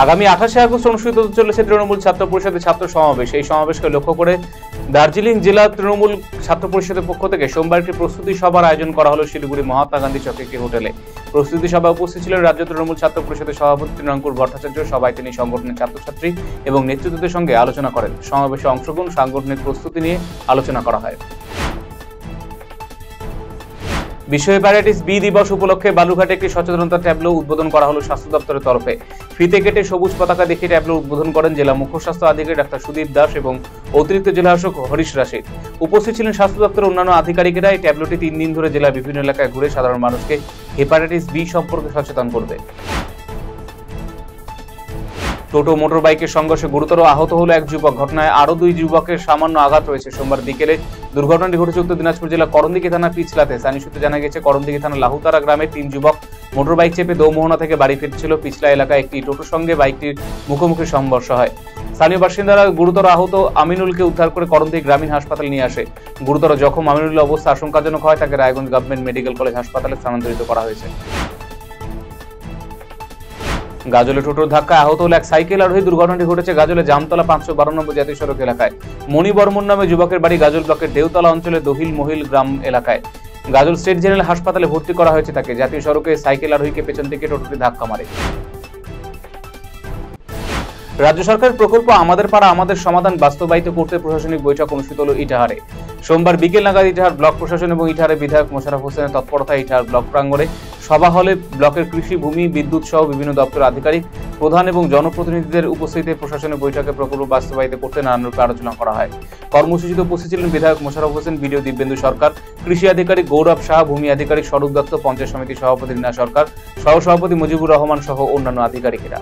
আগামী 28শে আগস্ট অনুষ্ঠিত হতে চলেছে তৃণমূল ছাত্র পরিষদের ছাত্র সমাবেশ। এই সমাবেশকে লক্ষ্য করে দার্জিলিং জেলা তৃণমূল ছাত্র পরিষদের পক্ষ থেকে সোমবার একটি প্রস্তুতি সভার আয়োজন করা হলো শিলিগুড়ি মহাত্মা গান্ধী চকে একটি হোটেলে। প্রস্তুতি সভায় উপস্থিত ছিলেন রাজ্য তৃণমূল ছাত্র পরিষদের সভাপতি তৃণাঙ্কুর ভট্টাচার্য। সভায় তিনি সংগঠনের ছাত্রছাত্রী এবং নেতৃত্বদের সঙ্গে আলোচনা করেন। সমাবেশে অংশগ্রহণ সাংগঠনিক প্রস্তুতি নিয়ে আলোচনা করা হয়। বিশ্ব হেপাটাইটিস বি দিবস উপলক্ষে বালুরঘাটে একটি সচেতনতা ট্যাবলো উদ্বোধন করা হলো স্বাস্থ্য দপ্তরের তরফে। ফিতে কেটে সবুজ পতাকা দেখিয়ে ট্যাবলো উদ্বোধন করেন জেলা মুখ্য স্বাস্থ্য আধিকারিক ডাক্তার সুদীপ দাস এবং অতিরিক্ত জেলাশাসক হরিশ রাশিদ। উপস্থিত ছিলেন স্বাস্থ্য দপ্তরের অন্যান্য আধিকারিকেরা। এই ট্যাবলোটি 3 দিন ধরে জেলার বিভিন্ন এলাকায় ঘুরে সাধারণ মানুষকে হেপাটাইটিস বি সম্পর্কে সচেতন করবে। টোটো মোটর বাইকের সংঘর্ষে গুরুতর আহত হলো এক যুবক। ঘটনায় আরো 2 যুবকের সামান্য আঘাত রয়েছে। সোমবার বিকেলে দুর্ঘটনাটি ঘটেছে উত্তর দিনাজপুর জেলা করণদিঘি থানা পিছলাতে। স্থানীয় সূত্রে জানা গেছে, করণদিঘি থানা লাহুতারা গ্রামের 3 যুবক মোটর বাইক চেপে দৌমোহনা থেকে বাড়ি ফিরছিল। পিছলা এলাকায় একটি টোটোর সঙ্গে বাইকটির মুখোমুখি সংঘর্ষ হয়। স্থানীয় বাসিন্দারা গুরুতর আহত আমিনুলকে উদ্ধার করে করণদিঘি গ্রামীণ হাসপাতালে নিয়ে আসে। গুরুতর জখম আমিনুলের অবস্থা আশঙ্কাজনক হয়। তাকে রায়গঞ্জ গভর্নমেন্ট মেডিকেল কলেজ হাসপাতালে স্থানান্তরিত করা হয়েছে। গাজলে টোটোর ধাক্কায় আহত হল এক সাইকেল আরোহী। দুর্ঘটনাটি ঘটেছে গাজলে জামতলা 552 নম্বর জাতীয় সড়ক এলাকায়। মণি বর্মন নামে যুবকের বাড়ি গাজল ব্লকের দেউতলা অঞ্চলের দহিল মহিল গ্রাম এলাকায়। গাজল স্টেট জেনারেল হাসপাতালে ভর্তি করা হয়েছে তাকে। জাতীয় সড়কে সাইকেল আরোহীকে পেছন থেকে টোটোটি ধাক্কা মারে। রাজ্য সরকারের প্রকল্প আমাদের পাড়া আমাদের সমাধান বাস্তবায়িত করতে প্রশাসনিক বৈঠক অনুষ্ঠিত হল ইটাহারে। সোমবার বিকেল নাগাদ ইটাহার ব্লক প্রশাসন এবং ইটাহারের বিধায়ক মোশাররফ হোসেনের তৎপরতায় ইটাহার ব্লক প্রাঙ্গণে সভা হলে ব্লকের কৃষি, ভূমি, বিদ্যুৎ সহ বিভিন্ন দপ্তরের আধিকারিক, প্রধান এবং জনপ্রতিনিধিদের উপস্থিতিতে প্রশাসনের বৈঠকে প্রকল্প বাস্তবায়িত করতে নানারূপে আলোচনা করা হয়। কর্মসূচিতে উপস্থিত ছিলেন বিধায়ক মোশাররফ হোসেন, বিডিও দিব্যেন্দু সরকার, কৃষি আধিকারিক গৌরব সাহা, ভূমি আধিকারিক স্বরূপ দত্ত, পঞ্চায়েত সমিতির সভাপতি রীনা সরকার, সহসভাপতি মুজিবুর রহমান সহ অন্যান্য আধিকারিকেরা।